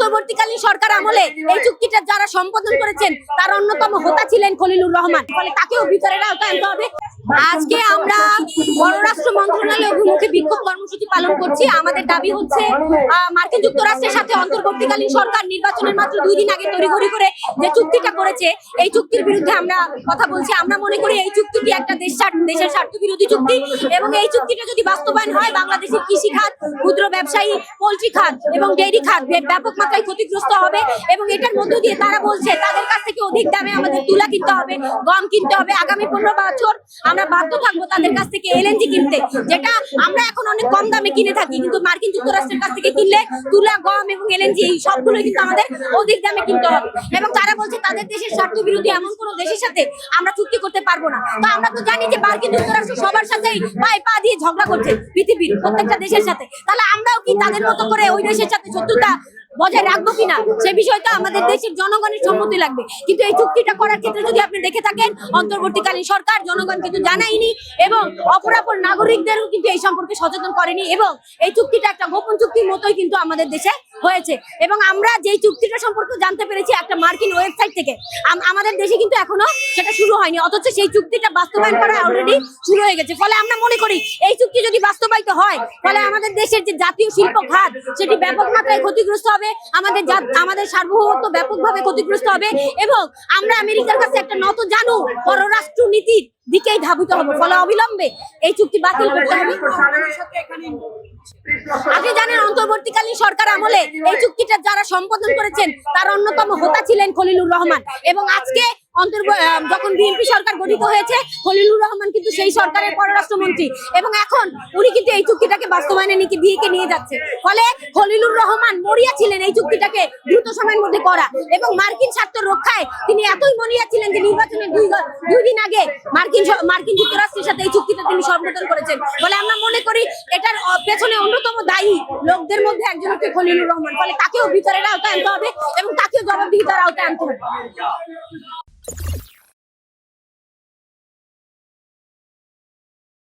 অন্তর্বর্তীকালীন সরকার আমলে এই চুক্তিটা যারা সম্পাদন করেছেন তার অন্যতম হোতা ছিলেন খলিলুর রহমান, ফলে তাকেও বিচারের আওতায় আনতে হবে। আজকে আমরা পররাষ্ট্র মন্ত্রণালয় অভিমুখে বিক্ষোভ কর্মসূচি পালন করছি। আমাদের দাবি হচ্ছে মার্কিন যুক্তরাষ্ট্রের সাথে অন্তর্বর্তীকালীন সরকার নির্বাচনের মাত্র 2 দিন আগে তড়িঘড়ি করে যে চুক্তিটা করেছে, এই চুক্তির বিরুদ্ধে আমরা কথা বলছি। আমরা মনে করি এই চুক্তিটি একটা দেশের স্বার্থ বিরোধী চুক্তি এবং এই চুক্তিটা যদি বাস্তবায়ন হয় বাংলাদেশের কৃষি খাত, ক্ষুদ্র ব্যবসায়ী, পোল্ট্রি খাত এবং ডেইরি খাত ব্যাপক মাত্রায় ক্ষতিগ্রস্ত হবে এবং এটার মধ্য দিয়ে তারা বলছে তাদের কাছ থেকে অধিক দামে আমাদের তুলা কিনতে হবে, গম কিনতে হবে। আগামী 15 বছর আমরা বাধ্য থাকবো তাদের কাছ থেকে এলএনজি কিনতে, যেটা আমরা এখন অনেক কম দামে কিনে থাকি, কিন্তু মার্কিন যুক্তরাষ্ট্রের কাছ থেকে কিনলে তুলা, গম এবং এলএনজি এই সবগুলোই কিন্তু আমাদের অধিক দামে কিনতে হবে। এবং তারা বলছে তাদের দেশের স্বার্থ বিরোধী এমন কোন দেশের সাথে আমরা চুক্তি করতে পারবো না। তো আমরা তো জানি যে মার্কিন যুক্তরাষ্ট্র সবার সাথেই পায়ে পা দিয়ে ঝগড়া করছে পৃথিবীর প্রত্যেকটা দেশের সাথে, তাহলে আমরাও কি তাদের মতো করে ওই দেশের সাথে শত্রুতা বজায় রাখবো কিনা সে বিষয়টা আমাদের দেশের জনগণের সম্মতি লাগবে। কিন্তু এই চুক্তিটা করার ক্ষেত্রে যদি আপনি দেখে থাকেন অন্তর্বর্তীকালীন সরকার জনগণ কিন্তু জানায়নি এবং অপরাপর নাগরিকদেরও কিন্তু এই সম্পর্কে সচেতন করেনি এবং এই চুক্তিটা একটা গোপন চুক্তির মতোই কিন্তু আমাদের দেশে হয়েছে। এবং আমরা যেই চুক্তিটা সম্পর্কে জানতে পেরেছি একটা মার্কিন ওয়েবসাইট থেকে, আমাদের দেশে কিন্তু এখনো সেটা শুরু হয়নি, অথচ সেই চুক্তিটা বাস্তবায়ন করা অলরেডি শুরু হয়ে গেছে। ফলে আমরা মনে করি এই চুক্তি যদি বাস্তবায়িত হয় ফলে আমাদের দেশের যে জাতীয় শিল্প খাত সেটি ব্যাপক মাত্রায় ক্ষতিগ্রস্ত হবে, আমাদের সার্বভৌমত্ব ব্যাপকভাবে ক্ষতিগ্রস্ত হবে এবং আমরা আমেরিকার কাছে একটা নত জানু পররাষ্ট্র নীতির দিকেই ধাবিত হবো। ফলে অবিলম্বে এই চুক্তি বাতিল করতে হবে। আপনি জানেন অন্তর্বর্তীকালীন সরকার আমলে এই চুক্তিটা যারা সম্পাদন করেছেন তার অন্যতম হোতা ছিলেন খলিলুর রহমান এবং আজকে যখন বিএনপি সরকার গঠিত হয়েছে খলিলুর রহমান কিন্তু সেই সরকারের পররাষ্ট্রমন্ত্রী এবং এখন উনি কিন্তু এই চুক্তিটাকে বাস্তবায়নের দিকে নিয়ে যাচ্ছে। ফলে খলিলুর রহমান মরিয়া ছিলেন এই চুক্তিটাকে দ্রুত সময়ের মধ্যে করা এবং মার্কিন স্বার্থ রক্ষায় তিনি এতই মরিয়া ছিলেন যে নির্বাচনের 2 দিন আগে মার্কিন যুক্তরাষ্ট্রের সাথে এই চুক্তিটা তিনি সম্পাদন করেছেন। ফলে আমরা মনে করি এটার পেছনে অন্যতম দায়ী লোকদের মধ্যে একজন হচ্ছে খলিলুর রহমান, ফলে তাকেও বিচারের আওতায় আনতে হবে এবং তাকেও জবাবদিহিতার আওতায় আনতে হবে।